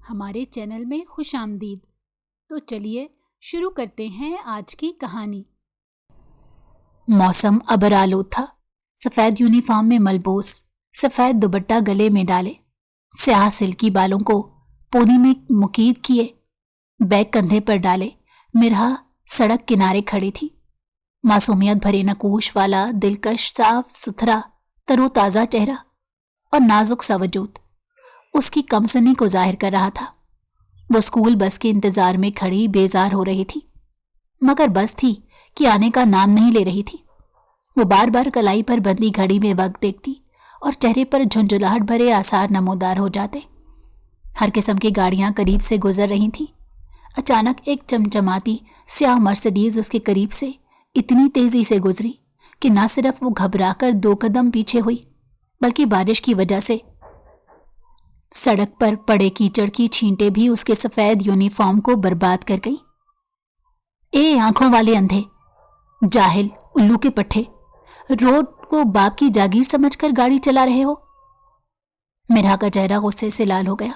ہمارے چینل میں خوش آمدید۔ تو چلیے شروع کرتے ہیں آج کی کہانی۔ موسم ابر آلود تھا۔ سفید یونیفارم میں ملبوس، سفید دوپٹہ گلے میں ڈالے، سیاہ سلکی بالوں کو پونی میں مکید کیے، بیگ کندھے پر ڈالے، مرہا سڑک کنارے کھڑی تھی۔ معصومیت بھرے نقوش والا دلکش صاف ستھرا تر و تازہ چہرہ اور نازک سا وجود اس کی کم سنی کو ظاہر کر رہا تھا۔ وہ اسکول بس کے انتظار میں کھڑی بیزار ہو رہی تھی، مگر بس تھی کہ آنے کا نام نہیں لے رہی تھی۔ وہ بار بار کلائی پر بندھی گھڑی میں وقت دیکھتی اور چہرے پر جھنجھلاہٹ بھرے آثار نمودار ہو جاتے۔ ہر قسم کی گاڑیاں قریب سے گزر رہی تھیں۔ اچانک ایک چمچماتی سیاہ مرسڈیز اس کے قریب سے اتنی تیزی سے گزری کہ نہ صرف وہ گھبرا کر 2 قدم پیچھے ہوئی، بلکہ بارش کی وجہ سے سڑک پر پڑے کیچڑ کی چھینٹیں بھی اس کے سفید یونیفارم کو برباد کر گئیں۔ اے آنکھوں والے اندھے، جاہل، الو کے پٹھے، روڈ کو باپ کی جاگیر سمجھ کر گاڑی چلا رہے ہو؟ مرہا کا چہرہ غصے سے لال ہو گیا۔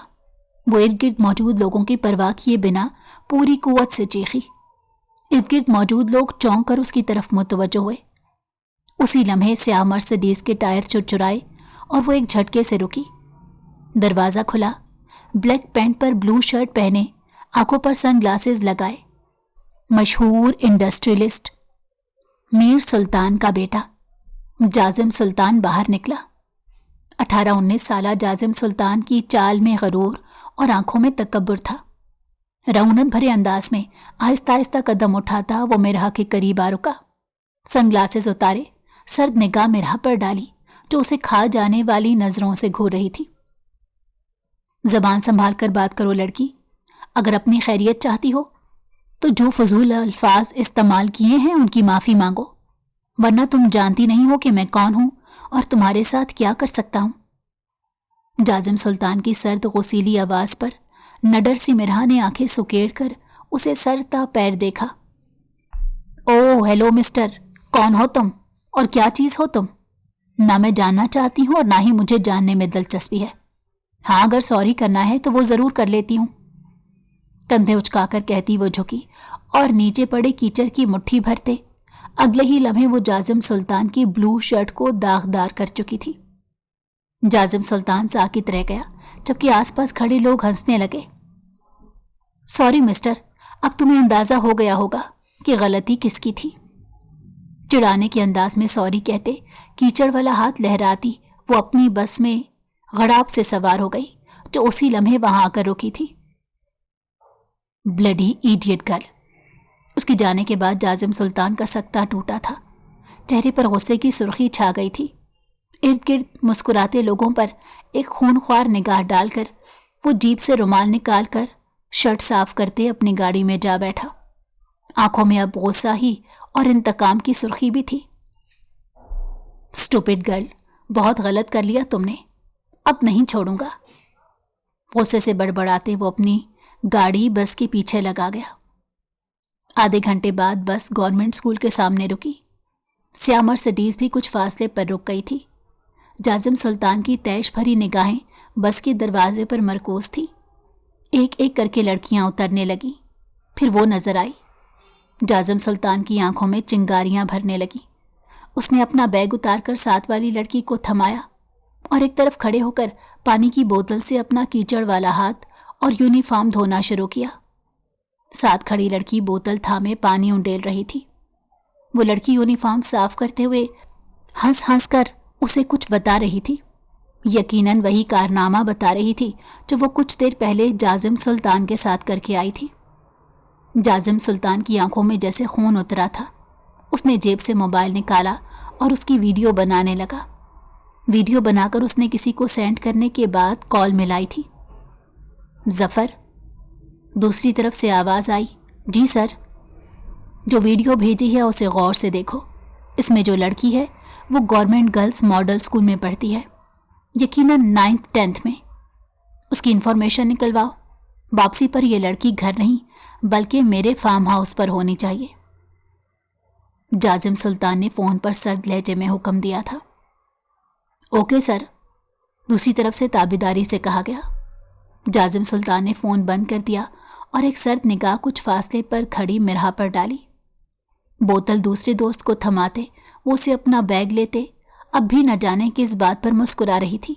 وہ ارد گرد موجود لوگوں کی پرواہ کیے بنا پوری قوت سے چیخی۔ ارد گرد موجود لوگ چونک کر اس کی طرف متوجہ ہوئے۔ اسی لمحے سیاہ مرسڈیز کے ٹائر چرچرائے اور وہ ایک جھٹکے سے رکی۔ دروازہ کھلا۔ بلیک پینٹ پر بلو شرٹ پہنے، آنکھوں پر سن گلاسز لگائے، مشہور انڈسٹریلسٹ میر سلطان کا بیٹا جازم سلطان باہر نکلا۔ 18-19 سالہ جازم سلطان کی چال میں غرور اور آنکھوں میں تکبر تھا۔ رعونت بھرے انداز میں آہستہ آہستہ قدم اٹھاتا وہ مرہا کے قریب آ رکا۔ سن گلاسز اتارے، سرد نگاہ مرہا پر ڈالی جو اسے کھا جانے والی نظروں سے گھور رہی تھی۔ زبان سنبھال کر بات کرو لڑکی، اگر اپنی خیریت چاہتی ہو تو جو فضول الفاظ استعمال کیے ہیں ان کی معافی مانگو، ورنہ تم جانتی نہیں ہو کہ میں کون ہوں اور تمہارے ساتھ کیا کر سکتا ہوں۔ جازم سلطان کی سرد غصیلی آواز پر نڈر سی مرہا نے آنکھیں سکیڑ کر اسے سر تا پیر دیکھا۔ او ہیلو مسٹر، کون ہو تم اور کیا چیز ہو تم؟ نہ میں جاننا چاہتی ہوں اور نہ ہی مجھے جاننے میں دلچسپی ہے۔ ہاں اگر سوری کرنا ہے تو وہ ضرور کر لیتی ہوں۔ کندھے اچکا کر کہتی وہ جھکی اور نیچے پڑے کیچڑ کی مٹھی بھرتے اگلے ہی لمحے وہ جازم سلطان کی بلو شرٹ کو داغدار کر چکی تھی۔ جازم سلطان ساکت رہ گیا جبکہ آس پاس کھڑے لوگ ہنسنے لگے۔ سوری مسٹر، اب تمہیں اندازہ ہو گیا ہوگا کہ غلطی کس کی تھی۔ چڑانے کے انداز میں سوری کہتے کیچڑ والا ہاتھ لہراتی وہ اپنی بس میں غڑاب سے سوار ہو گئی جو اسی لمحے وہاں آ کر رکی تھی۔ Bloody idiot girl. اس کی جانے کے بعد جازم سلطان کا سکتہ ٹوٹا تھا۔ چہرے پر غصے کی سرخی چھا گئی تھی۔ ارد گرد مسکراتے لوگوں پر ایک خونخوار نگاہ ڈال کر وہ جیب سے رومال نکال کر شرٹ صاف کرتے اپنی گاڑی میں جا بیٹھا۔ آنکھوں میں اب غصہ ہی اور انتقام کی سرخی بھی تھی۔ اسٹوپڈ گرل، بہت غلط کر لیا تم نے، اب نہیں چھوڑوں گا۔ غصے سے بڑبڑاتے وہ اپنی گاڑی بس کے پیچھے لگا گیا۔ آدھے گھنٹے بعد بس گورنمنٹ اسکول کے سامنے رکی۔ سیاہ مرسڈیز بھی کچھ فاصلے پر رک گئی تھی۔ جازم سلطان کی تیش بھری نگاہیں بس کے دروازے پر مرکوز تھی۔ ایک ایک کر کے لڑکیاں اترنے لگیں، پھر وہ نظر آئی۔ جازم سلطان کی آنکھوں میں چنگاریاں بھرنے لگیں۔ اس نے اپنا بیگ اتار کر ساتھ والی لڑکی کو تھمایا اور ایک طرف کھڑے ہو کر پانی کی بوتل سے اپنا کیچڑ والا ہاتھ اور یونیفارم دھونا شروع کیا۔ ساتھ کھڑی لڑکی بوتل تھامے پانی انڈیل رہی تھی۔ وہ لڑکی یونیفارم صاف کرتے ہوئے ہنس ہنس کر اسے کچھ بتا رہی تھی۔ یقیناً وہی کارنامہ بتا رہی تھی جو وہ کچھ دیر پہلے جازم سلطان کے ساتھ کر کے آئی تھی۔ جازم سلطان کی آنکھوں میں جیسے خون اترا تھا۔ اس نے جیب سے موبائل نکالا اور اس کی ویڈیو بنانے لگا۔ ویڈیو بنا کر اس نے کسی کو سینڈ کرنے کے بعد کال ملائی تھی۔ ظفر؟ دوسری طرف سے آواز آئی، جی سر۔ جو ویڈیو بھیجی ہے اسے غور سے دیکھو۔ اس میں جو لڑکی ہے وہ گورنمنٹ گرلز ماڈل اسکول میں پڑھتی ہے، یقیناً 9th 10th میں۔ اس کی انفارمیشن نکلواؤ۔ واپسی پر یہ لڑکی گھر نہیں بلکہ میرے فارم ہاؤس پر ہونی چاہیے۔ جازم سلطان نے فون پر سرد لہجے میں حکم دیا تھا۔ اوکے سر، دوسری طرف سے تابیداری سے کہا گیا۔ جازم سلطان نے فون بند کر دیا اور ایک سرد نگاہ کچھ فاصلے پر کھڑی مرہا پر ڈالی۔ بوتل دوسرے دوست کو تھماتے وہ اسے اپنا بیگ لیتے، اب بھی نہ جانے کس بات پر مسکرا رہی تھی،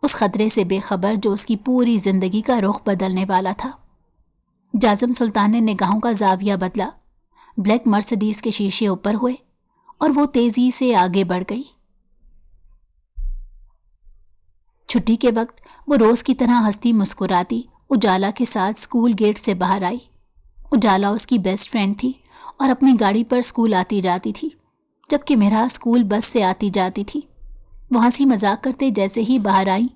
اس خطرے سے بے خبر جو اس کی پوری زندگی کا رخ بدلنے والا تھا۔ جازم سلطان نے نگاہوں کا زاویہ بدلا، بلیک مرسڈیز کے شیشے اوپر ہوئے اور وہ تیزی سے آگے بڑھ گئی۔ چھٹی کے وقت وہ روز کی طرح ہنستی مسکراتی اجالا کے ساتھ اسکول گیٹ سے باہر آئی۔ اجالا اس کی بیسٹ فرینڈ تھی اور اپنی گاڑی پر اسکول آتی جاتی تھی، جبکہ میرا اسکول بس سے آتی جاتی تھی۔ وہ ہنسی مذاق کرتے جیسے ہی باہر آئیں،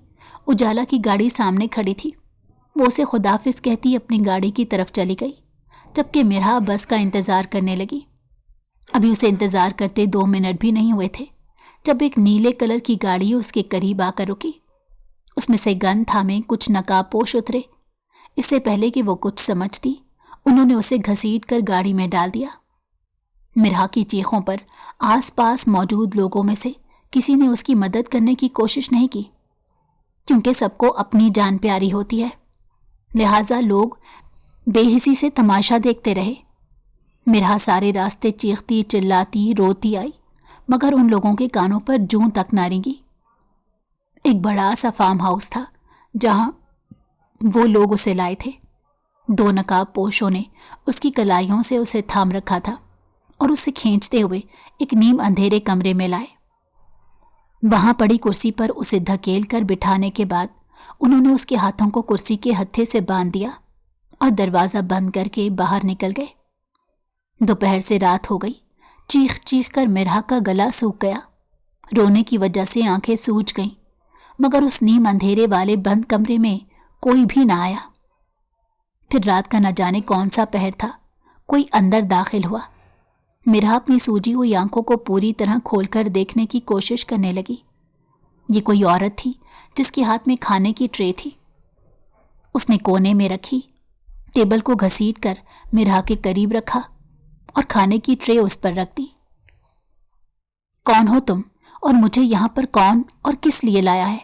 اجالا کی گاڑی سامنے کھڑی تھی۔ وہ اسے خداحافظ کہتی اپنی گاڑی کی طرف چلی گئی، جبکہ میرا بس کا انتظار کرنے لگی۔ ابھی اسے انتظار کرتے 2 منٹ بھی نہیں ہوئے تھے جب ایک نیلے کلر کی گاڑی اس کے قریب آ کر رکی۔ اس میں سے گن تھامے کچھ نقاب پوش اترے۔ اس سے پہلے کہ وہ کچھ سمجھتی، انہوں نے اسے گھسیٹ کر گاڑی میں ڈال دیا۔ مرہا کی چیخوں پر آس پاس موجود لوگوں میں سے کسی نے اس کی مدد کرنے کی کوشش نہیں کی، کیونکہ سب کو اپنی جان پیاری ہوتی ہے، لہٰذا لوگ بے حسی سے تماشا دیکھتے رہے۔ مرہا سارے راستے چیختی چلاتی روتی آئی، مگر ان لوگوں کے کانوں پر جوں تک نہ رینگی۔ ایک بڑا سا فارم ہاؤس تھا جہاں وہ لوگ اسے لائے تھے۔ 2 نقاب پوشوں نے اس کی کلائیوں سے اسے تھام رکھا تھا اور اسے کھینچتے ہوئے ایک نیم اندھیرے کمرے میں لائے۔ وہاں پڑی کرسی پر اسے دھکیل کر بٹھانے کے بعد انہوں نے اس کے ہاتھوں کو کرسی کے ہتھے سے باندھ دیا اور دروازہ بند کر کے باہر نکل گئے۔ دوپہر سے رات ہو گئی۔ چیخ چیخ کر مرہا کا گلا سوکھ گیا، رونے کی وجہ سے آنکھیں سوج گئیں، مگر اس نیم اندھیرے والے بند کمرے میں کوئی بھی نہ آیا۔ پھر رات کا نہ جانے کون سا پہر تھا، کوئی اندر داخل ہوا۔ مرہا اپنی سوجی ہوئی آنکھوں کو پوری طرح کھول کر دیکھنے کی کوشش کرنے لگی۔ یہ کوئی عورت تھی جس کے ہاتھ میں کھانے کی ٹرے تھی۔ اس نے کونے میں رکھی، ٹیبل کو گھسیٹ کر مرہا کے قریب رکھا اور کھانے کی ٹرے اس پر رکھ دی۔ کون ہو تم اور مجھے یہاں پر کون اور کس لیے لایا ہے؟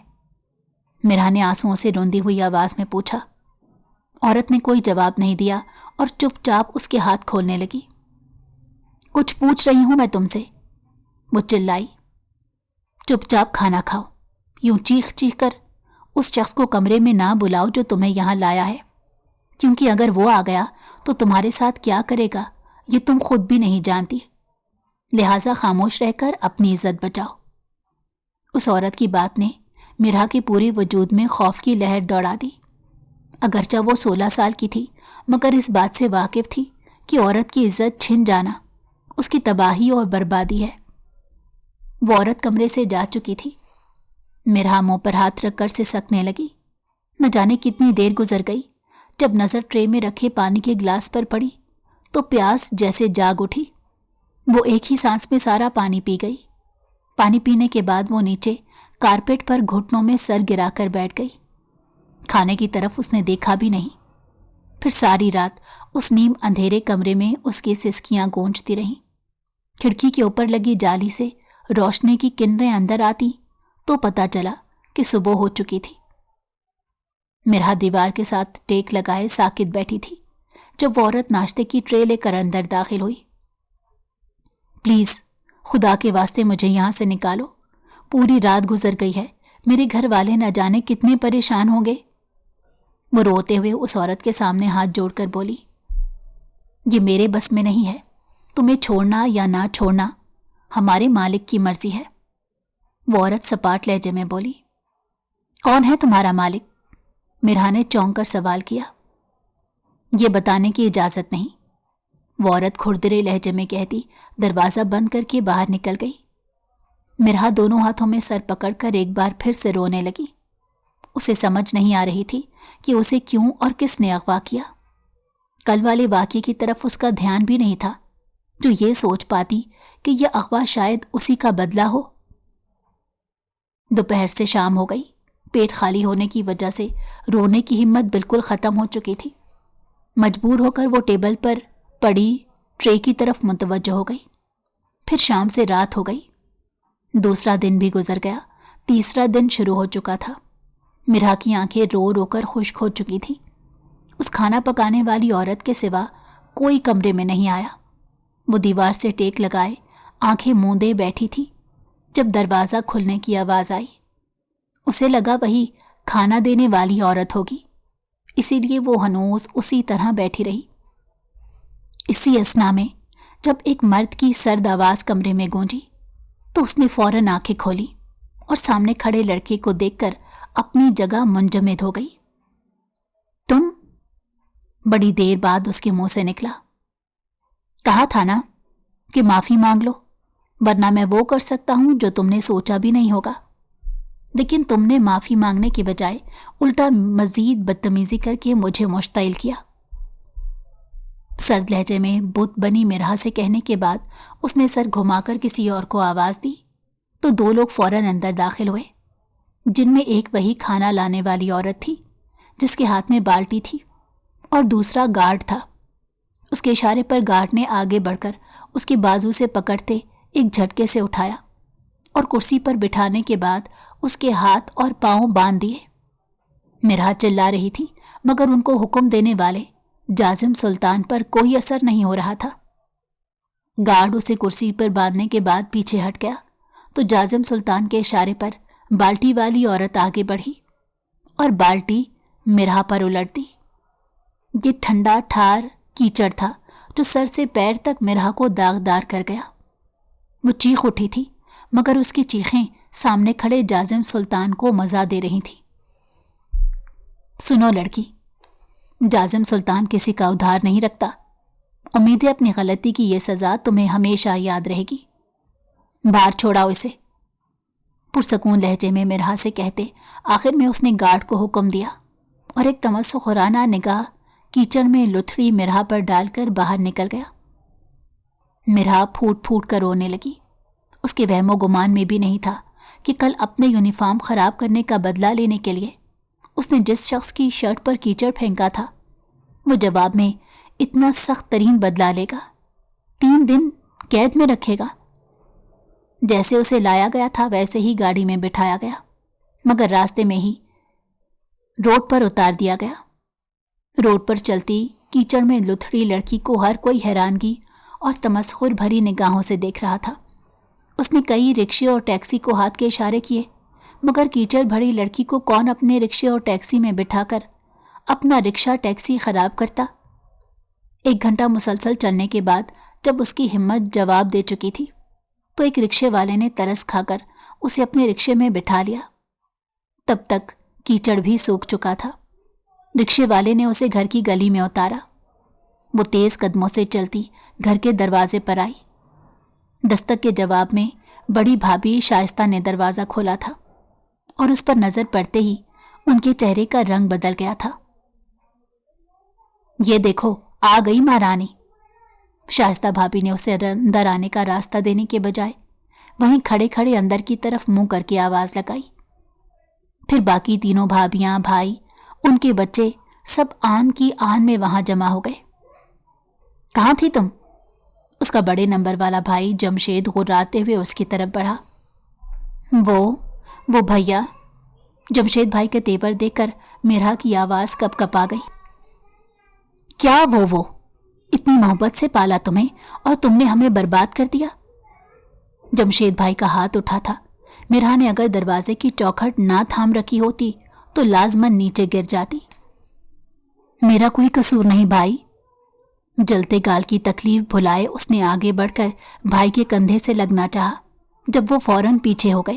مرہا نے آنسوؤں سے روندی ہوئی آواز میں پوچھا۔ عورت نے کوئی جواب نہیں دیا اور چپ چاپ اس کے ہاتھ کھولنے لگی۔ کچھ پوچھ رہی ہوں میں تم سے، وہ چلائی۔ چپ چاپ کھانا کھاؤ، یوں چیخ چیخ کر اس شخص کو کمرے میں نہ بلاؤ جو تمہیں یہاں لایا ہے، کیونکہ اگر وہ آ گیا تو تمہارے ساتھ کیا کرے گا یہ تم خود بھی نہیں جانتی، لہٰذا خاموش رہ کر اپنی عزت بچاؤ۔ اس عورت کی بات نے مرہا کے پورے وجود میں خوف کی لہر دوڑا دی۔ اگرچہ وہ 16 سال کی تھی، مگر اس بات سے واقف تھی کہ عورت کی عزت چھن جانا اس کی تباہی اور بربادی ہے۔ وہ عورت کمرے سے جا چکی تھی۔ مرہا منہ پر ہاتھ رکھ کر سسکنے لگی۔ نہ جانے کتنی دیر گزر گئی، جب نظر ٹرے میں رکھے پانی کے گلاس پر پڑی تو پیاس جیسے جاگ اٹھی۔ وہ ایک ہی سانس میں سارا پانی پی گئی۔ پانی پینے کے بعد وہ نیچے کارپیٹ پر گھٹنوں میں سر گرا کر بیٹھ گئی۔ کھانے کی طرف اس نے دیکھا بھی نہیں۔ پھر ساری رات اس نیم اندھیرے کمرے میں اس کی سسکیاں گونجتی رہیں۔ کھڑکی کے اوپر لگی جالی سے روشنی کی کرنیں اندر آتی تو پتہ چلا کہ صبح ہو چکی تھی۔ مرہا دیوار کے ساتھ ٹیک لگائے ساکت بیٹھی تھی جب وہ عورت ناشتے کی ٹرے لے کر اندر داخل ہوئی۔ پلیز خدا کے واسطے مجھے یہاں سے نکالو، پوری رات گزر گئی ہے، میرے گھر والے نہ جانے کتنے پریشان ہوں گے۔ وہ روتے ہوئے اس عورت کے سامنے ہاتھ جوڑ کر بولی، یہ میرے بس میں نہیں ہے، تمہیں چھوڑنا یا نہ چھوڑنا ہمارے مالک کی مرضی ہے۔ وہ عورت سپاٹ لہجے میں بولی۔ کون ہے تمہارا مالک؟ مرہا نے چونک کر سوال کیا۔ یہ بتانے کی اجازت نہیں، وہ عورت کھردرے لہجے میں کہتی دروازہ بند کر کے باہر نکل گئی۔ مرہا دونوں ہاتھوں میں سر پکڑ کر ایک بار پھر سے رونے لگی۔ اسے سمجھ نہیں آ رہی تھی کہ اسے کیوں اور کس نے اغوا کیا۔ کل والے واقعے کی طرف اس کا دھیان بھی نہیں تھا جو یہ سوچ پاتی کہ یہ اغوا شاید اسی کا بدلہ ہو۔ دوپہر سے شام ہو گئی۔ پیٹ خالی ہونے کی وجہ سے رونے کی ہمت بالکل ختم ہو چکی تھی۔ مجبور ہو کر وہ ٹیبل پر پڑی ٹرے کی طرف متوجہ ہو گئی۔ پھر شام سے رات ہو گئی۔ دوسرا دن بھی گزر گیا، تیسرا دن شروع ہو چکا تھا۔ مرہا کی آنکھیں رو رو کر خشک ہو چکی تھی۔ اس کھانا پکانے والی عورت کے سوا کوئی کمرے میں نہیں آیا۔ وہ دیوار سے ٹیک لگائے آنکھیں موندے بیٹھی تھی جب دروازہ کھلنے کی آواز آئی۔ اسے لگا وہی کھانا دینے والی عورت ہوگی، اسی لیے وہ ہنوز اسی طرح بیٹھی رہی۔ اسی اثنا میں جب ایک مرد کی سرد آواز کمرے میں گونجی تو اس نے فوراً آنکھیں کھولی اور سامنے کھڑے لڑکے کو دیکھ کر اپنی جگہ منجمد ہو گئی۔ تم؟ بڑی دیر بعد اس کے منہ سے نکلا۔ کہا تھا نا کہ معافی مانگ لو، ورنہ میں وہ کر سکتا ہوں جو تم نے سوچا بھی نہیں ہوگا، لیکن تم نے معافی مانگنے کے بجائے الٹا مزید بدتمیزی کر کے مجھے مشتعل کیا۔ سرد لہجے میں بت بنی مرہا سے کہنے کے بعد اس نے سر گھما کر کسی اور کو آواز دی تو دو لوگ فوراً اندر داخل ہوئے، جن میں ایک وہی کھانا لانے والی عورت تھی جس کے ہاتھ میں بالٹی تھی، اور دوسرا گارڈ تھا۔ اس کے اشارے پر گارڈ نے آگے بڑھ کر اس کے بازو سے پکڑتے ایک جھٹکے سے اٹھایا اور کرسی پر بٹھانے کے بعد اس کے ہاتھ اور پاؤں باندھ دیے۔ مرہا چلا رہی تھی مگر ان کو حکم دینے والے جازم سلطان پر کوئی اثر نہیں ہو رہا تھا۔ گارڈ اسے کرسی پر باندھنے کے بعد پیچھے ہٹ گیا تو جازم سلطان کے اشارے پر بالٹی والی عورت آگے بڑھی اور بالٹی مرہا پر الٹ دی۔ یہ ٹھنڈا ٹھار کیچڑ تھا جو سر سے پیر تک مرہا کو داغدار کر گیا۔ وہ چیخ اٹھی تھی مگر اس کی چیخیں سامنے کھڑے جازم سلطان کو مزہ دے رہی تھی۔ سنو لڑکی، جازم سلطان کسی کا ادھار نہیں رکھتا۔ امید ہے اپنی غلطی کی یہ سزا تمہیں ہمیشہ یاد رہے گی۔ باہر چھوڑاؤ اسے، پرسکون لہجے میں مرہا سے کہتے آخر میں اس نے گارڈ کو حکم دیا اور ایک تمسخرانہ نگاہ کیچڑ میں لتھڑی مرہا پر ڈال کر باہر نکل گیا۔ مرہا پھوٹ پھوٹ کر رونے لگی۔ اس کے وہم و گمان میں بھی نہیں تھا کہ کل اپنے یونیفارم خراب کرنے کا بدلہ لینے کے لیے اس نے جس شخص کی شرٹ پر کیچڑ پھینکا تھا وہ جواب میں اتنا سخت ترین بدلہ لے گا، 3 دن قید میں رکھے گا۔ جیسے اسے لایا گیا تھا ویسے ہی گاڑی میں بٹھایا گیا، مگر راستے میں ہی روڈ پر اتار دیا گیا۔ روڈ پر چلتی کیچڑ میں لتھڑی لڑکی کو ہر کوئی حیرانگی اور تمسخر بھری نگاہوں سے دیکھ رہا تھا۔ اس نے کئی رکشے اور ٹیکسی کو ہاتھ کے اشارے کیے مگر کیچڑ بھری لڑکی کو کون اپنے رکشے اور ٹیکسی میں بٹھا کر اپنا رکشہ ٹیکسی خراب کرتا۔ 1 گھنٹہ مسلسل چلنے کے بعد جب اس کی ہمت جواب دے چکی تھی تو ایک رکشے والے نے ترس کھا کر اسے اپنے رکشے میں بٹھا لیا۔ تب تک کیچڑ بھی سوکھ چکا تھا۔ رکشے والے نے اسے گھر کی گلی میں اتارا۔ وہ تیز قدموں سے چلتی گھر کے دروازے پر آئی۔ دستک کے جواب میں بڑی بھابھی شائستہ نے دروازہ کھولا تھا اور اس پر نظر پڑتے ہی ان کے چہرے کا رنگ بدل گیا تھا۔ یہ دیکھو آ گئی مہارانی۔ شائستہ بھابھی نے اسے اندر آنے کا راستہ دینے کے بجائے وہیں کھڑے کھڑے اندر کی طرف منہ کر کے آواز لگائی۔ پھر باقی تینوں بھابیاں، بھائی، ان کے بچے سب آن کی آن میں وہاں جمع ہو گئے۔ کہاں تھی تم؟ اس کا بڑے نمبر والا بھائی جمشید غراتے ہوئے اس کی طرف بڑھا۔ وہ بھیا۔ جمشید بھائی کے تیور دیکھ کر مرہا کی آواز کپ کپ آ گئی۔ کیا وہ اتنی محبت سے پالا تمہیں اور تم نے ہمیں برباد کر دیا؟ جمشید بھائی کا ہاتھ اٹھا تھا۔ مرہا نے اگر دروازے کی چوکھٹ نہ تھام رکھی ہوتی تو لازماً نیچے گر جاتی۔ میرا کوئی قصور نہیں بھائی۔ جلتے گال کی تکلیف بھلائے اس نے آگے بڑھ کر بھائی کے کندھے سے لگنا چاہا جب وہ فوراً پیچھے ہو گئے۔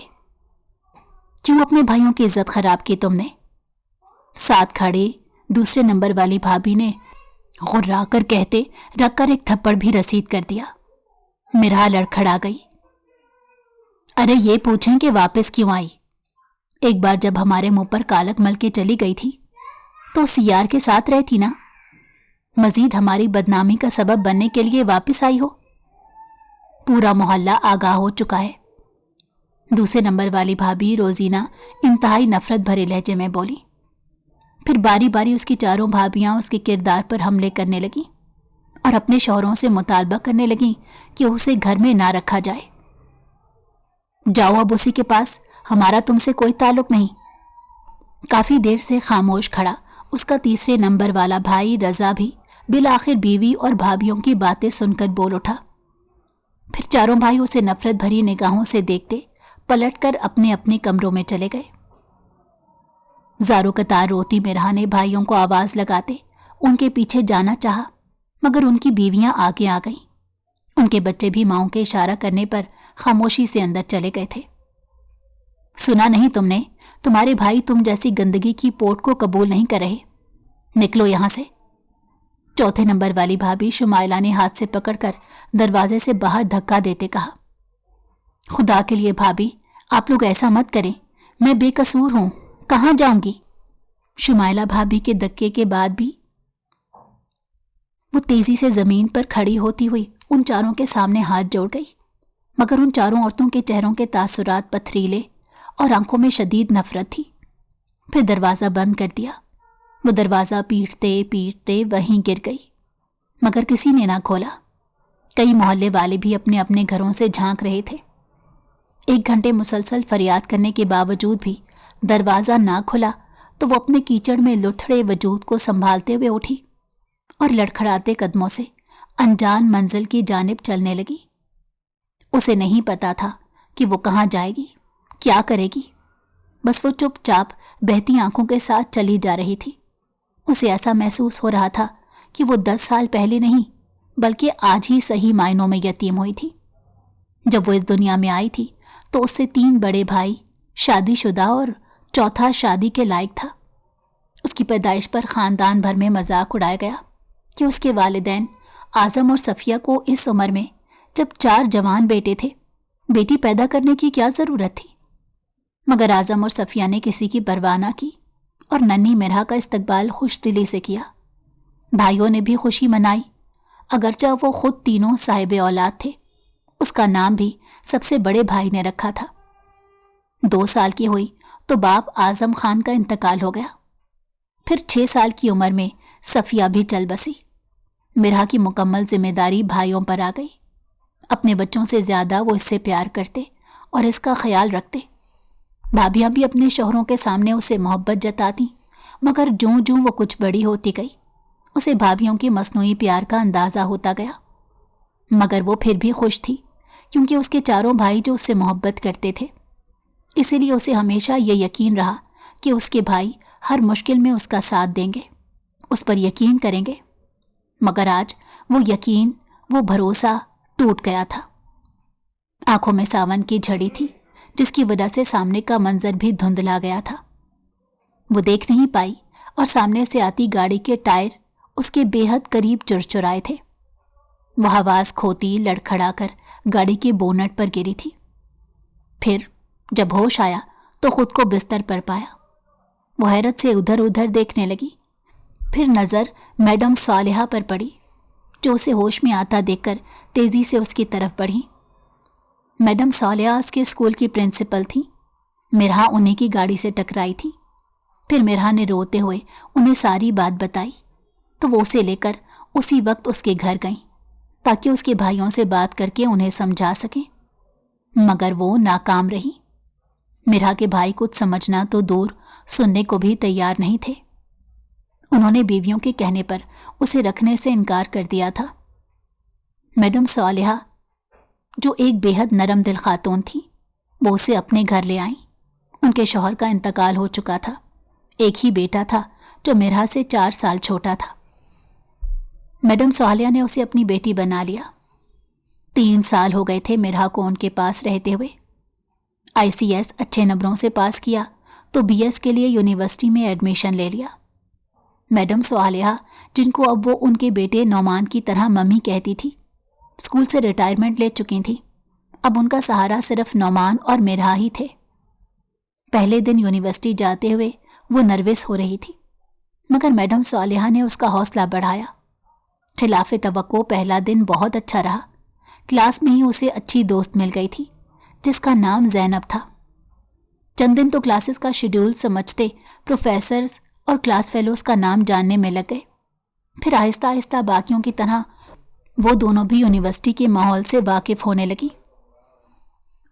کیوں اپنے بھائیوں کی عزت خراب کی تم نے؟ ساتھ کھڑے دوسرے نمبر والی بھابھی نے غرا کر کہتے رکھ کر ایک تھپڑ بھی رسید کر دیا۔ مرہا لڑکھڑا گئی۔ ارے یہ پوچھیں کہ واپس کیوں آئی؟ ایک بار جب ہمارے منہ پر کالک مل کے چلی گئی تھی تو سیار کے ساتھ رہتی نا، مزید ہماری بدنامی کا سبب بننے کے لیے واپس آئی ہو؟ پورا محلہ آگاہ ہو چکا ہے۔ دوسرے نمبر والی بھابھی روزینہ انتہائی نفرت بھرے لہجے میں بولی۔ پھر باری باری اس کی چاروں بھابیاں اس کے کردار پر حملے کرنے لگیں اور اپنے شوہروں سے مطالبہ کرنے لگیں کہ اسے گھر میں نہ رکھا جائے۔ جاؤ اب اسی کے پاس، ہمارا تم سے کوئی تعلق نہیں۔ کافی دیر سے خاموش کھڑا اس کا تیسرے نمبر والا بھائی رضا بھی بالآخر بیوی اور بھابھیوں کی باتیں سن کر بول اٹھا۔ پھر چاروں بھائی اسے نفرت بھری نگاہوں سے دیکھتے پلٹ کر اپنے اپنے کمروں میں چلے گئے۔ زاروں قطار روتی مرہا نے بھائیوں کو آواز لگاتے ان کے پیچھے جانا چاہا، مگر ان کی بیویاں آگے آ گئیں۔ ان کے بچے بھی ماؤں کے اشارہ کرنے پر خاموشی سے اندر چلے گئے تھے۔ سنا نہیں تم نے؟ تمہارے بھائی تم جیسی گندگی کی پوٹ کو قبول نہیں کر رہے، نکلو یہاں سے۔ چوتھے نمبر والی بھابھی شمائلہ نے ہاتھ سے پکڑ کر دروازے سے باہر دھکا دیتے کہا، خدا کے لیے بھابھی آپ لوگ ایسا مت کریں، میں بے قصور ہوں، کہاں جاؤں گی؟ شمائلہ بھابھی کے دھکے کے بعد بھی وہ تیزی سے زمین پر کھڑی ہوتی ہوئی ان چاروں کے سامنے ہاتھ جوڑ گئی، مگر ان چاروں عورتوں کے چہروں کے تاثرات پتھریلے اور آنکھوں میں شدید نفرت تھی۔ پھر دروازہ بند کر دیا۔ وہ دروازہ پیٹتے پیٹتے وہیں گر گئی، مگر کسی نے نہ کھولا۔ کئی محلے والے بھی اپنے اپنے گھروں سے جھانک رہے تھے۔ 1 گھنٹے مسلسل فریاد کرنے کے باوجود بھی دروازہ نہ کھلا تو وہ اپنے کیچڑ میں لتھڑے وجود کو سنبھالتے ہوئے اٹھی اور لڑکھڑاتے قدموں سے انجان منزل کی جانب چلنے لگی۔ اسے نہیں پتا تھا کہ وہ کہاں جائے گی، کیا کرے گی، بس وہ چپ چاپ بہتی آنکھوں کے ساتھ چلی جا رہی تھی۔ اسے ایسا محسوس ہو رہا تھا کہ وہ 10 سال پہلے نہیں بلکہ آج ہی صحیح معنوں میں یتیم ہوئی تھی۔ جب وہ اس دنیا میں آئی تھی تو اس سے 3 بڑے بھائی، شادی شدہ اور چوتھا شادی کے لائق تھا۔ اس کی پیدائش پر خاندان بھر میں مذاق اڑایا گیا کہ اس کے والدین اعظم اور صفیہ کو اس عمر میں جب 4 جوان بیٹے تھے، بیٹی پیدا کرنے کی کیا ضرورت تھی؟ مگر اعظم اور صفیہ نے کسی کی پرواہ نہ کی اور ننھی مرہا کا استقبال خوش دلی سے کیا۔ بھائیوں نے بھی خوشی منائی، اگرچہ وہ خود تینوں صاحب اولاد تھے۔ اس کا نام بھی سب سے بڑے بھائی نے رکھا تھا۔ 2 سال کی ہوئی تو باپ اعظم خان کا انتقال ہو گیا۔ پھر 6 سال کی عمر میں صفیہ بھی چل بسی۔ مرہا کی مکمل ذمہ داری بھائیوں پر آ گئی۔ اپنے بچوں سے زیادہ وہ اس سے پیار کرتے اور اس کا خیال رکھتے۔ بھابھیاں بھی اپنے شوہروں کے سامنے اسے محبت جتاتی، مگر جوں جوں وہ کچھ بڑی ہوتی گئی اسے بھابھیوں کی مصنوعی پیار کا اندازہ ہوتا گیا۔ مگر وہ پھر بھی خوش تھی، کیونکہ اس کے چاروں بھائی جو اس سے محبت کرتے تھے، اسی لیے اسے ہمیشہ یہ یقین رہا کہ اس کے بھائی ہر مشکل میں اس کا ساتھ دیں گے، اس پر یقین کریں گے۔ مگر آج وہ یقین، وہ بھروسہ ٹوٹ گیا تھا۔ آنکھوں میں ساون کی جھڑی تھی، جس کی وجہ سے سامنے کا منظر بھی دھندلا گیا تھا۔ وہ دیکھ نہیں پائی اور سامنے سے آتی گاڑی کے ٹائر اس کے بے حد قریب چرچرائے تھے۔ وہ آواز کھوتی لڑکھڑا کر گاڑی کے بونٹ پر گری تھی۔ پھر جب ہوش آیا تو خود کو بستر پر پایا۔ وہ حیرت سے ادھر ادھر دیکھنے لگی۔ پھر نظر میڈم صالحہ پر پڑی، جو اسے ہوش میں آتا دیکھ کر تیزی سے اس کی طرف بڑھی۔ میڈم صالحہ اس کے اسکول کی پرنسپل تھیں۔ مرہا انہیں کی گاڑی سے ٹکرائی تھی۔ پھر مرہا نے روتے ہوئے انہیں ساری بات بتائی تو وہ اسے لے کر اسی وقت اس کے گھر گئیں تاکہ اس کے بھائیوں سے بات کر کے انہیں سمجھا سکیں، مگر وہ ناکام رہی۔ مرہا کے بھائی کچھ سمجھنا تو دور، سننے کو بھی تیار نہیں تھے۔ انہوں نے بیویوں کے کہنے پر اسے رکھنے سے انکار کر دیا تھا۔ میڈم صالحہ، جو ایک بے حد نرم دل خاتون تھی، وہ اسے اپنے گھر لے آئیں۔ ان کے شوہر کا انتقال ہو چکا تھا۔ ایک ہی بیٹا تھا جو مرہا سے 4 سال چھوٹا تھا۔ میڈم صالحہ نے اسے اپنی بیٹی بنا لیا۔ 3 سال ہو گئے تھے مرہا کو ان کے پاس رہتے ہوئے۔ ICS اچھے نمبروں سے پاس کیا تو BS کے لیے یونیورسٹی میں ایڈمیشن لے لیا۔ میڈم صالحہ، جن کو اب وہ ان کے بیٹے نعمان کی طرح ممی کہتی تھی، اسکول سے ریٹائرمنٹ لے چکی تھیں۔ اب ان کا سہارا صرف نعمان اور مرہا ہی تھے۔ پہلے دن یونیورسٹی جاتے ہوئے وہ نروس ہو رہی تھی، مگر میڈم صالحہ نے اس کا حوصلہ بڑھایا۔ خلاف توقع پہلا دن بہت اچھا رہا۔ کلاس میں ہی اسے اچھی دوست مل گئی تھی، جس کا نام زینب تھا۔ چند دن تو کلاسز کا شیڈول سمجھتے پروفیسرز اور کلاس فیلوز کا نام جاننے میں لگ گئے۔ پھر آہستہ آہستہ باقیوں کی طرح وہ دونوں بھی یونیورسٹی کے ماحول سے واقف ہونے لگی۔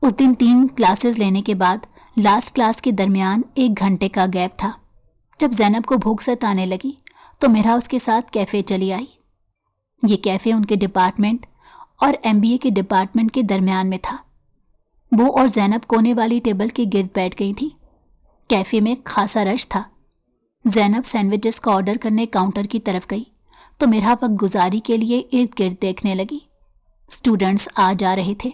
اس دن 3 کلاسز لینے کے بعد لاسٹ کلاس کے درمیان 1 گھنٹے کا گیپ تھا۔ جب زینب کو بھوک ستانے لگی تو میرا اس کے ساتھ کیفے چلی آئی۔ یہ کیفے ان کے ڈپارٹمنٹ اور MBA کے ڈپارٹمنٹ کے درمیان میں تھا۔ وہ اور زینب کونے والی ٹیبل کے گرد بیٹھ گئی تھی۔ کیفے میں خاصا رش تھا۔ زینب سینڈوچز کا آرڈر کرنے کاؤنٹر کی طرف گئی تو میرا وقت گزاری کے لیے ارد گرد دیکھنے لگی۔ اسٹوڈنٹس آ جا رہے تھے۔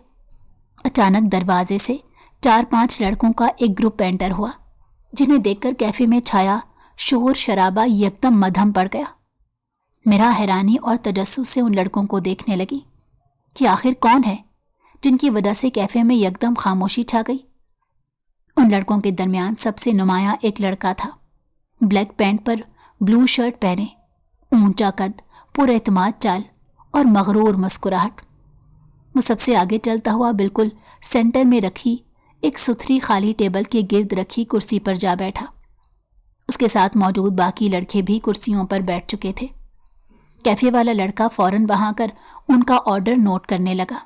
اچانک دروازے سے 4-5 لڑکوں کا ایک گروپ انٹر ہوا، جنہیں دیکھ کر کیفے میں چھایا شور شرابہ یکدم مدھم پڑ گیا۔ میرا حیرانی اور تجسس سے ان لڑکوں کو دیکھنے لگی کہ آخر کون ہے جن کی وجہ سے کیفے میں یکدم خاموشی چھا گئی۔ ان لڑکوں کے درمیان سب سے نمایاں ایک لڑکا تھا، بلیک پینٹ پر بلو شرٹ پہنے، اونچا قد، پر اعتماد چال اور مغرور مسکراہٹ۔ وہ سب سے آگے چلتا ہوا بالکل سینٹر میں رکھی ایک ستھری خالی ٹیبل کے گرد رکھی کرسی پر جا بیٹھا۔ اس کے ساتھ موجود باقی لڑکے بھی کرسیوں پر بیٹھ چکے تھے۔ کیفے والا لڑکا فوراً وہاں کر ان کا آرڈر نوٹ کرنے لگا۔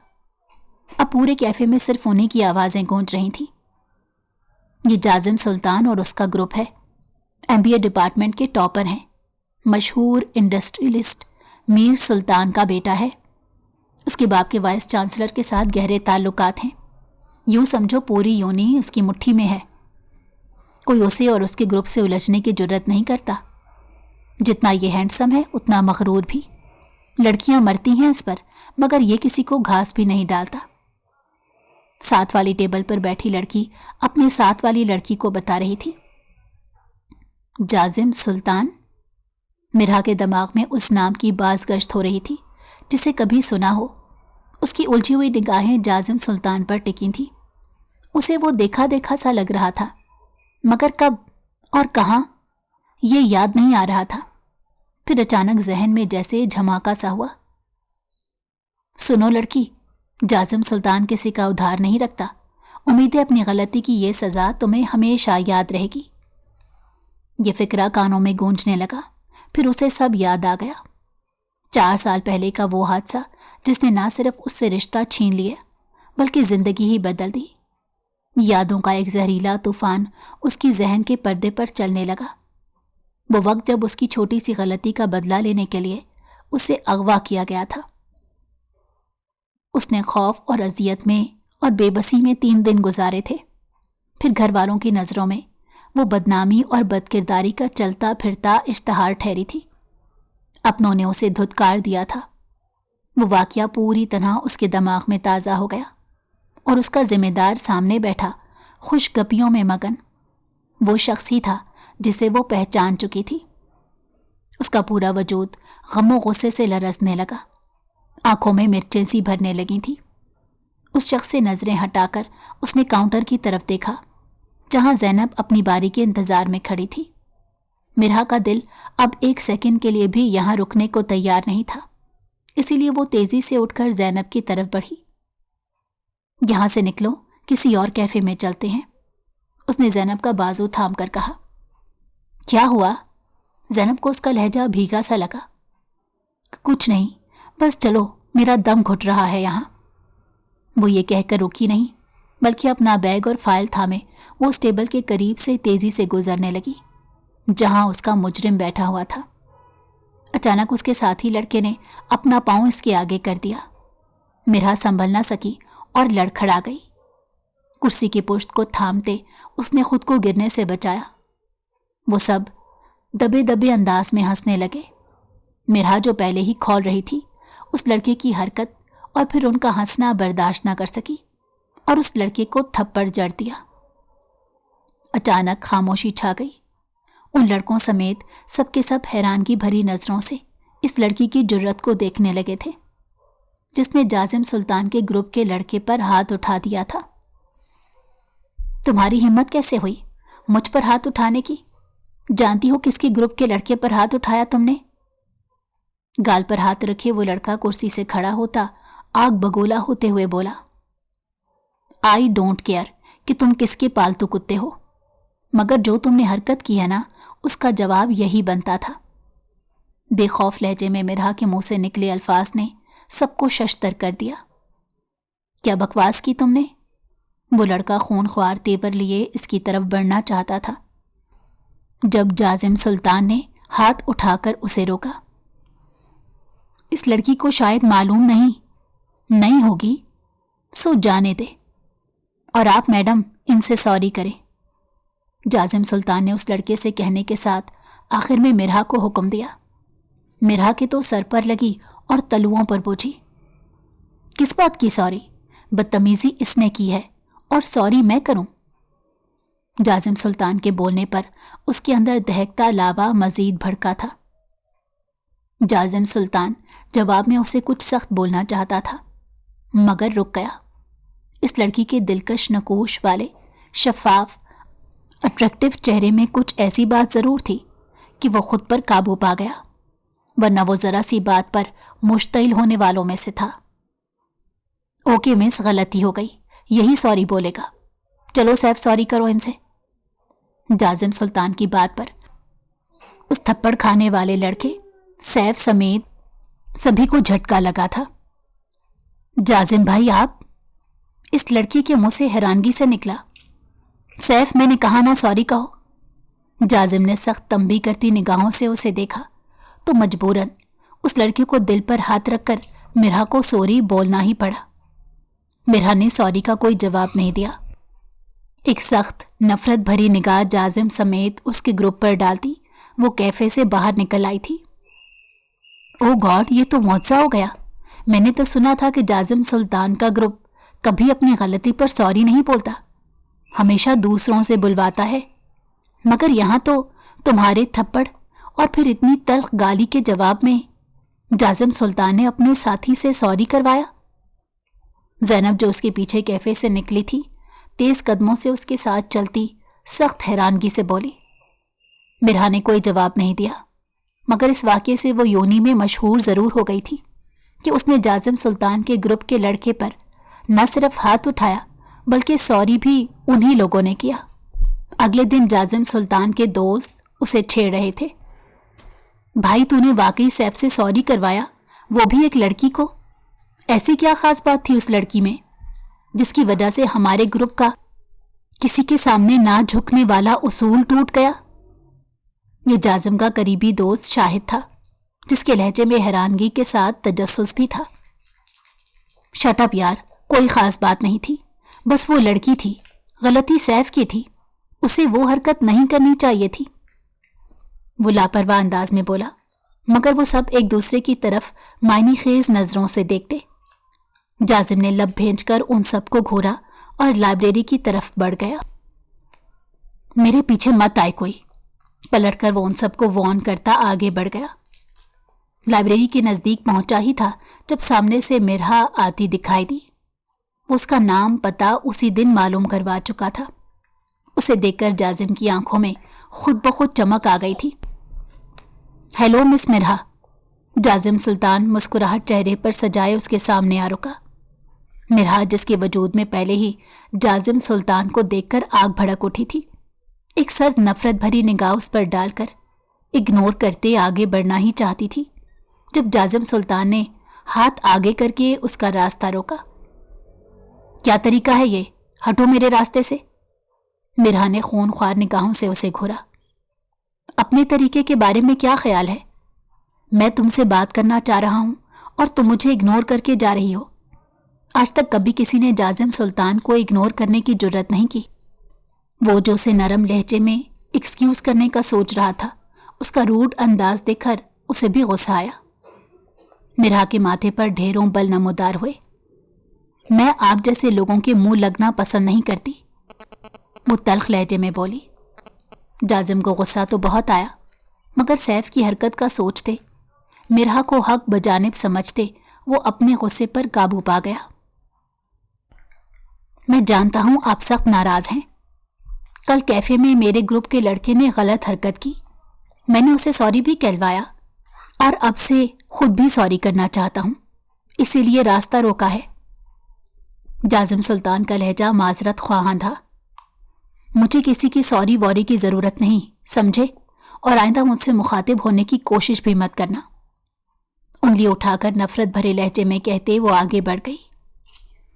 اب پورے کیفے میں صرف انہیں کی آوازیں گونج رہی تھیں۔ یہ جازم سلطان اور اس کا گروپ ہے، MBA ڈپارٹمنٹ کے ٹاپر ہیں، مشہور انڈسٹریلسٹ میر سلطان کا بیٹا ہے۔ اس کے باپ کے وائس چانسلر کے ساتھ گہرے تعلقات ہیں۔ یوں سمجھو پوری یونی اس کی مٹھی میں ہے۔ کوئی اسے اور اس کے گروپ سے الجھنے کی جرت نہیں کرتا۔ جتنا یہ ہینڈسم ہے اتنا مغرور بھی۔ لڑکیاں مرتی ہیں اس پر، مگر یہ کسی کو گھاس بھی نہیں ڈالتا۔ ساتھ والی ٹیبل پر بیٹھی لڑکی اپنی ساتھ والی لڑکی کو بتا رہی تھی، جازم سلطان۔ میرا کے دماغ میں اس نام کی باز گشت ہو رہی تھی جسے کبھی سنا ہو۔ اس کی الجھی ہوئی نگاہیں جازم سلطان پر ٹکی تھیں۔ اسے وہ دیکھا دیکھا سا لگ رہا تھا، مگر کب اور کہاں یہ یاد نہیں آ رہا تھا۔ پھر اچانک ذہن میں جیسے جھماکا سا ہوا۔ سنو لڑکی، جازم سلطان کسی کا ادھار نہیں رکھتا۔ امید ہے اپنی غلطی کی یہ سزا تمہیں ہمیشہ یاد رہے گی۔ یہ فکرہ کانوں میں گونجنے لگا، پھر اسے سب یاد آ گیا۔ 4 سال پہلے کا وہ حادثہ جس نے نہ صرف اس سے رشتہ چھین لیا بلکہ زندگی ہی بدل دی۔ یادوں کا ایک زہریلا طوفان اس کی ذہن کے پردے پر چلنے لگا۔ وہ وقت جب اس کی چھوٹی سی غلطی کا بدلہ لینے کے لیے اسے اغوا کیا گیا تھا۔ اس نے خوف اور اذیت میں اور بے بسی میں 3 دن گزارے تھے۔ پھر گھر والوں کی نظروں میں وہ بدنامی اور بدکرداری کا چلتا پھرتا اشتہار ٹھہری تھی۔ اپنوں نے اسے دھتکار دیا تھا۔ وہ واقعہ پوری طرح اس کے دماغ میں تازہ ہو گیا اور اس کا ذمہ دار سامنے بیٹھا خوش گپیوں میں مگن وہ شخص ہی تھا جسے وہ پہچان چکی تھی۔ اس کا پورا وجود غم و غصے سے لرزنے لگا، آنکھوں میں مرچیں سی بھرنے لگی تھی۔ اس شخص سے نظریں ہٹا کر اس نے کاؤنٹر کی طرف دیکھا جہاں زینب اپنی باری کے انتظار میں کھڑی تھی۔ میرا کا دل اب 1 سیکنڈ کے لیے بھی یہاں رکنے کو تیار نہیں تھا، اسی لیے وہ تیزی سے اٹھ کر زینب کی طرف بڑھی۔ یہاں سے نکلو، کسی اور کیفے میں چلتے ہیں، اس نے زینب کا بازو تھام کر کہا۔ کیا ہوا؟ زینب کو اس کا لہجہ بھیگا سا لگا۔ کچھ نہیں، بس چلو، میرا دم گھٹ رہا ہے یہاں۔ وہ یہ کہہ کر رکی نہیں بلکہ اپنا بیگ اور فائل تھامے وہ اس ٹیبل کے قریب سے تیزی سے گزرنے لگی جہاں اس کا مجرم بیٹھا ہوا تھا۔ اچانک اس کے ساتھی لڑکے نے اپنا پاؤں اس کے آگے کر دیا۔ میرا سنبھل نہ سکی اور لڑکھڑا گئی۔ کرسی کی پشت کو تھامتے اس نے خود کو گرنے سے بچایا۔ وہ سب دبے دبے انداز میں ہنسنے لگے۔ میرا جو پہلے ہی کھول رہی تھی اس لڑکے کی حرکت اور پھر ان کا ہنسنا برداشت نہ کر سکی اور اس لڑکے کو تھپڑ جڑ دیا۔ اچانک خاموشی چھا گئی۔ ان لڑکوں سمیت سب کے سب حیرانگی بھری نظروں سے اس لڑکی کی جرت کو دیکھنے لگے تھے جس نے جازم سلطان کے گروپ کے لڑکے پر ہاتھ اٹھا دیا تھا۔ تمہاری ہمت کیسے ہوئی مجھ پر ہاتھ اٹھانے کی؟ جانتی ہو کس کی گروپ کے لڑکے پر ہاتھ اٹھایا تم نے؟ گال پر ہاتھ رکھے وہ لڑکا کرسی سے کھڑا ہوتا آگ بگولا ہوتے ہوئے بولا، آئی ڈونٹ کیئر کہ تم کس کے پالتو کتے ہو، مگر جو تم نے حرکت کی ہے نا اس کا جواب یہی بنتا تھا۔ بے خوف لہجے میں مرہا کے منہ سے نکلے الفاظ نے سب کو ششدر کر دیا۔ کیا بکواس کی تم نے؟ وہ لڑکا خون خوار تیور لیے اس کی طرف بڑھنا چاہتا تھا جب جازم سلطان نے ہاتھ اٹھا کر اسے روکا۔ اس لڑکی کو شاید معلوم نہیں ہوگی، سو جانے دے، اور آپ میڈم ان سے سوری کریں، جازم سلطان نے اس لڑکے سے کہنے کے ساتھ آخر میں مرہا کو حکم دیا۔ مرہا کے تو سر پر لگی اور تلوؤں پر بوجھی۔ کس بات کی سوری؟ بدتمیزی اس نے کی ہے اور سوری میں کروں؟ جازم سلطان کے بولنے پر اس کے اندر دہکتا لاوا مزید بھڑکا تھا۔ جازم سلطان جواب میں اسے کچھ سخت بولنا چاہتا تھا مگر رک گیا۔ اس لڑکی کے دلکش نقوش والے شفاف اٹریکٹیو چہرے میں کچھ ایسی بات ضرور تھی کہ وہ خود پر قابو پا گیا، ورنہ وہ ذرا سی بات پر مشتعل ہونے والوں میں سے تھا۔ اوکے مس، غلطی ہو گئی، یہی سوری بولے گا، چلو سیف سوری کرو ان سے۔ جازم سلطان کی بات پر اس تھپڑ کھانے والے لڑکے سیف سمیت سبھی کو جھٹکا لگا تھا۔ جازم بھائی آپ؟ اس لڑکی کے منہ سے حیرانگی سے نکلا۔ سیف، میں نے کہا نا سوری کہو۔ جازم نے سخت تنبیہ کرتی نگاہوں سے اسے دیکھا تو مجبوراً اس لڑکے کو دل پر ہاتھ رکھ کر مرہا کو سوری بولنا ہی پڑا۔ مرہا نے سوری کا کوئی جواب نہیں دیا۔ ایک سخت نفرت بھری نگاہ جازم سمیت اس کے گروپ پر ڈالتی وہ کیفے سے باہر نکل آئی تھی۔ او گاڈ، یہ تو معجزہ ہو گیا۔ میں نے تو سنا تھا کہ جازم سلطان کا گروپ کبھی اپنی غلطی پر سوری نہیں بولتا، ہمیشہ دوسروں سے بلواتا ہے، مگر یہاں تو تمہارے تھپڑ اور پھر اتنی تلخ گالی کے جواب میں جازم سلطان نے اپنے ساتھی سے سوری کروایا۔ زینب جو اس کے پیچھے کیفے سے نکلی تھی تیز قدموں سے اس کے ساتھ چلتی سخت حیرانگی سے بولی۔ مرہا نے کوئی جواب نہیں دیا، مگر اس واقعے سے وہ یونی میں مشہور ضرور ہو گئی تھی کہ اس نے جازم سلطان کے گروپ کے لڑکے پر نہ صرف ہاتھ اٹھایا بلکہ سوری بھی انہی لوگوں نے کیا۔ اگلے دن جازم سلطان کے دوست اسے چھیڑ رہے تھے، بھائی تو نے واقعی سیف سے سوری کروایا، وہ بھی ایک لڑکی کو؟ ایسی کیا خاص بات تھی اس لڑکی میں جس کی وجہ سے ہمارے گروپ کا کسی کے سامنے نہ جھکنے والا اصول ٹوٹ گیا؟ یہ جازم کا قریبی دوست شاہد تھا جس کے لہجے میں حیرانگی کے ساتھ تجسس بھی تھا۔ شٹ اپ یار، کوئی خاص بات نہیں تھی، بس وہ لڑکی تھی، غلطی سیف کی تھی، اسے وہ حرکت نہیں کرنی چاہیے تھی، وہ لاپرواہ انداز میں بولا، مگر وہ سب ایک دوسرے کی طرف معنی خیز نظروں سے دیکھتے۔ جازم نے لب بھینچ کر ان سب کو گھورا اور لائبریری کی طرف بڑھ گیا۔ میرے پیچھے مت آئے کوئی، پلٹ کر وہ ان سب کو وارن کرتا آگے بڑھ گیا۔ لائبریری کے نزدیک پہنچا ہی تھا جب سامنے سے مرہا آتی دکھائی دی۔ اس کا نام پتہ اسی دن معلوم کروا چکا تھا۔ اسے دیکھ کر جازم کی آنکھوں میں خود بخود چمک آ گئی تھی۔ ہیلو مس مرہا، جازم سلطان مسکراہٹ چہرے پر سجائے اس کے سامنے آ رکا۔ مرہا جس کے وجود میں پہلے ہی جازم سلطان کو دیکھ کر آگ بھڑک اٹھی تھی، ایک سرد نفرت بھری نگاہ اس پر ڈال کر اگنور کرتے آگے بڑھنا ہی چاہتی تھی جب جازم سلطان نے ہاتھ آگے کر کے اس کا راستہ روکا۔ کیا طریقہ ہے یہ؟ ہٹو میرے راستے سے۔ مرہا نے خون خوار نگاہوں سے اسے گھورا۔ اپنے طریقے کے بارے میں کیا خیال ہے؟ میں تم سے بات کرنا چاہ رہا ہوں اور تم مجھے اگنور کر کے جا رہی ہو۔ آج تک کبھی کسی نے جازم سلطان کو اگنور کرنے کی جرت نہیں کی۔ وہ جو اسے نرم لہجے میں ایکسکیوز کرنے کا سوچ رہا تھا، اس کا روڈ انداز دیکھ کر اسے بھی غصہ آیا۔ مرہا کے ماتھے پر ڈھیروں بل نمودار ہوئے۔ میں آپ جیسے لوگوں کے منہ لگنا پسند نہیں کرتی، وہ تلخ لہجے میں بولی۔ جازم کو غصہ تو بہت آیا، مگر سیف کی حرکت کا سوچتے، مرہا کو حق بجانب سمجھتے وہ اپنے غصے پر قابو پا گیا۔ میں جانتا ہوں آپ سخت ناراض ہیں۔ کل کیفے میں میرے گروپ کے لڑکے نے غلط حرکت کی، میں نے اسے سوری بھی کہلوایا اور اب سے خود بھی سوری کرنا چاہتا ہوں، اسی لیے راستہ روکا ہے۔ جازم سلطان کا لہجہ معذرت خواہاں تھا۔ مجھے کسی کی سوری ووری کی ضرورت نہیں، سمجھے؟ اور آئندہ مجھ سے مخاطب ہونے کی کوشش بھی مت کرنا، انگلی اٹھا کر نفرت بھرے لہجے میں کہتے وہ آگے بڑھ گئی۔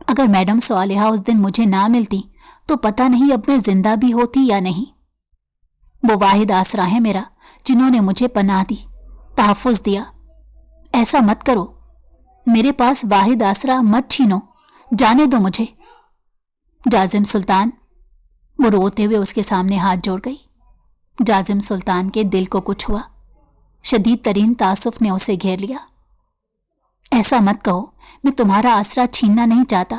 اگر میڈم صالحہ اس دن مجھے نہ ملتی تو پتہ نہیں اب میں زندہ بھی ہوتی یا نہیں۔ وہ واحد آسرا ہے میرا، جنہوں نے مجھے پناہ دی، تحفظ دیا۔ ایسا مت کرو، میرے پاس واحد آسرا مت چھینو، جانے دو مجھے۔ جازم سلطان، وہ روتے ہوئے اس کے سامنے ہاتھ جوڑ گئی۔ جازم سلطان کے دل کو کچھ ہوا، شدید ترین تعصف نے اسے گھیر لیا۔ ایسا مت کہو، میں تمہارا آسرا چھیننا نہیں چاہتا،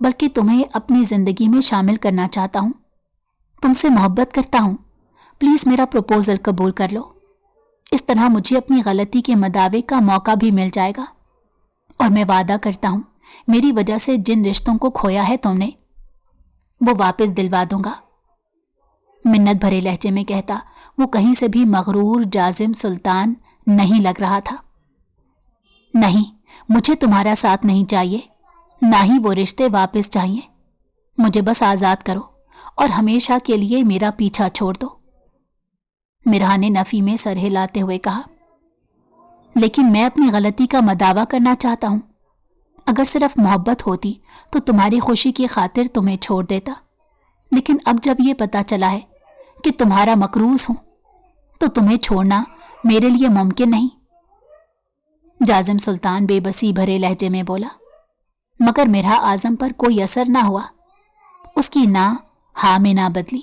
بلکہ تمہیں اپنی زندگی میں شامل کرنا چاہتا ہوں۔ تم سے محبت کرتا ہوں، پلیز میرا پروپوزل قبول کر لو۔ اس طرح مجھے اپنی غلطی کے مداوع کا موقع بھی مل جائے گا، اور میں وعدہ کرتا ہوں میری وجہ سے جن رشتوں کو کھویا ہے تم نے، وہ واپس دلوا دوں گا۔ منت بھرے لہجے میں کہتا وہ کہیں سے بھی مغرور جازم سلطان نہیں لگ رہا تھا۔ نہیں، مجھے تمہارا ساتھ نہیں چاہیے، نہ ہی وہ رشتے واپس چاہیے۔ مجھے بس آزاد کرو اور ہمیشہ کے لیے میرا پیچھا چھوڑ دو۔ مرحا نے نفی میں سر ہلاتے ہوئے کہا، لیکن میں اپنی غلطی کا مداوع کرنا چاہتا ہوں۔ اگر صرف محبت ہوتی تو تمہاری خوشی کی خاطر تمہیں چھوڑ دیتا، لیکن اب جب یہ پتا چلا ہے کہ تمہارا مقروض ہوں تو تمہیں چھوڑنا میرے لیے ممکن نہیں۔ جازم سلطان بے بسی بھرے لہجے میں بولا، مگر مرحا اعظم پر کوئی اثر نہ ہوا۔ اس کی نہ ہاں میں نہ بدلی۔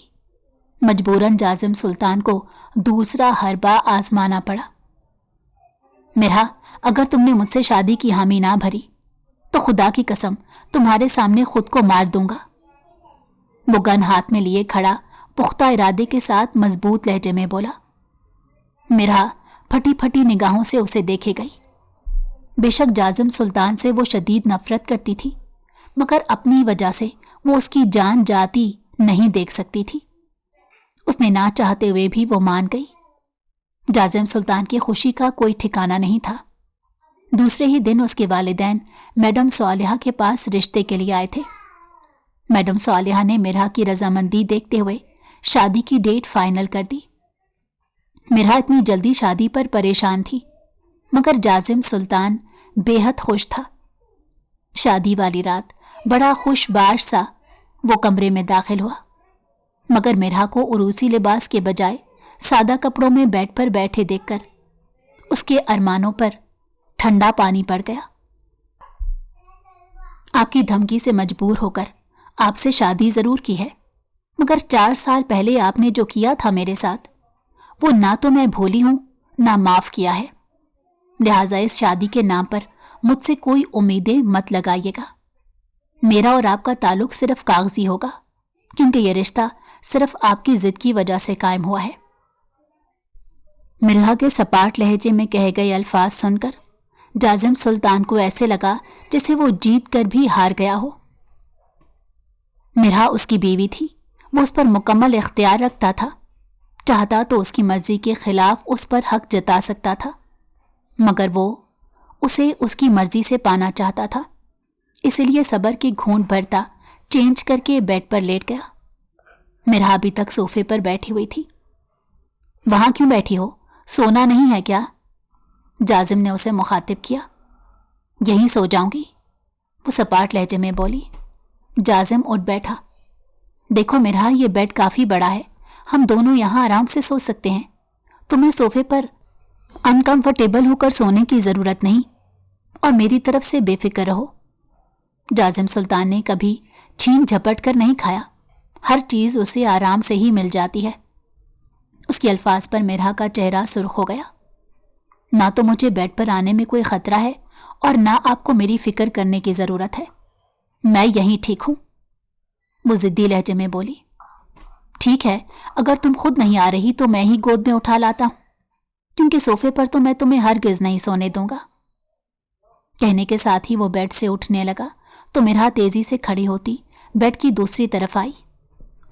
مجبوراً جازم سلطان کو دوسرا حربہ آزمانا پڑا۔ مرحا، اگر تم نے مجھ سے شادی کی حامی نہ بھری تو خدا کی قسم تمہارے سامنے خود کو مار دوں گا۔ وہ گن ہاتھ میں لیے کھڑا پختہ ارادے کے ساتھ مضبوط لہجے میں بولا۔ مرحا پھٹی پھٹی نگاہوں سے اسے دیکھے گئی۔ بے شک جازم سلطان سے وہ شدید نفرت کرتی تھی، مگر اپنی وجہ سے وہ اس کی جان جاتی نہیں دیکھ سکتی تھی۔ اس نے نہ چاہتے ہوئے بھی وہ مان گئی۔ جازم سلطان کی خوشی کا کوئی ٹھکانہ نہیں تھا۔ دوسرے ہی دن اس کے والدین میڈم صالحہ کے پاس رشتے کے لیے آئے تھے۔ میڈم صالحہ نے مرحا کی رضامندی دیکھتے ہوئے شادی کی ڈیٹ فائنل کر دی۔ مرحا اتنی جلدی شادی پر پریشان تھی، مگر جازم سلطان بے حد خوش تھا۔ شادی والی رات بڑا خوش باش سا وہ کمرے میں داخل ہوا، مگر مرحا کو عروسی لباس کے بجائے سادہ کپڑوں میں بیڈ پر بیٹھے دیکھ کر اس کے ارمانوں پر ٹھنڈا پانی پڑ گیا۔ آپ کی دھمکی سے مجبور ہو کر آپ سے شادی ضرور کی ہے، مگر 4 سال پہلے آپ نے جو کیا تھا میرے ساتھ وہ نہ تو میں بھولی ہوں نہ معاف کیا ہے، لہٰذا اس شادی کے نام پر مجھ سے کوئی امیدیں مت لگائیے گا۔ میرا اور آپ کا تعلق صرف کاغذی ہوگا، کیونکہ یہ رشتہ صرف آپ کی ضد کی وجہ سے قائم ہوا ہے۔ مرحا کے سپاٹ لہجے میں کہے گئے الفاظ سن کر جازم سلطان کو ایسے لگا جیسے وہ جیت کر بھی ہار گیا ہو۔ مرحا اس کی بیوی تھی، وہ اس پر مکمل اختیار رکھتا تھا، چاہتا تو اس کی مرضی کے خلاف اس پر حق جتا سکتا تھا، مگر وہ اسے اس کی مرضی سے پانا چاہتا تھا، اسی لیے صبر کے گھونٹ بھرتا چینج کر کے بیڈ پر لیٹ گیا۔ مرحا ابھی تک صوفے پر بیٹھی ہوئی تھی۔ وہاں کیوں بیٹھی ہو؟ سونا نہیں ہے کیا؟ جازم نے اسے مخاطب کیا۔ یہیں سو جاؤں گی، وہ سپاٹ لہجے میں بولی۔ جازم اٹھ بیٹھا۔ دیکھو مرحا، یہ بیڈ کافی بڑا ہے، ہم دونوں یہاں آرام سے سو سکتے ہیں، تمہیں صوفے پر انکمفرٹیبل ہو کر سونے کی ضرورت نہیں، اور میری طرف سے بے فکر رہو۔ جازم سلطان نے کبھی چھین جھپٹ کر نہیں کھایا، ہر چیز اسے آرام سے ہی مل جاتی ہے۔ اس کے الفاظ پر مرحا کا چہرہ سرخ ہو گیا۔ نہ تو مجھے بیڈ پر آنے میں کوئی خطرہ ہے اور نہ آپ کو میری فکر کرنے کی ضرورت ہے، میں یہیں ٹھیک ہوں، وہ ضدی لہجے میں بولی۔ ٹھیک ہے، اگر تم خود نہیں آ رہی تو میں ہی گود میں اٹھا لاتا ہوں، کیونکہ صوفے پر تو میں تمہیں ہرگز نہیں سونے دوں گا۔ کہنے کے ساتھ ہی وہ بیڈ سے اٹھنے لگا تو مرحا تیزی سے کھڑی ہوتی بیڈ کی دوسری طرف آئی۔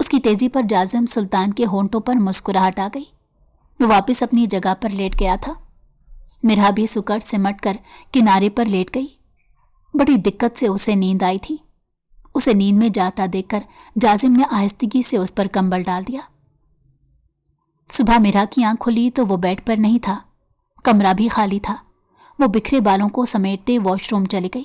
اس کی تیزی پر جازم سلطان کے ہونٹوں پر مسکراہٹ آ گئی۔ وہ واپس اپنی جگہ پر لیٹ گیا تھا۔ مرحا بھی سکڑ سمٹ کر کنارے پر لیٹ گئی۔ بڑی دقت سے اسے نیند آئی تھی۔ اسے نیند میں جاتا دیکھ کر جازم نے آہستگی سے اس پر کمبل ڈال دیا۔ صبح مرحا کی آنکھ کھلی تو وہ بیڈ پر نہیں تھا، کمرہ بھی خالی تھا۔ وہ بکھرے بالوں کو سمیٹتے واش روم چلی گئی۔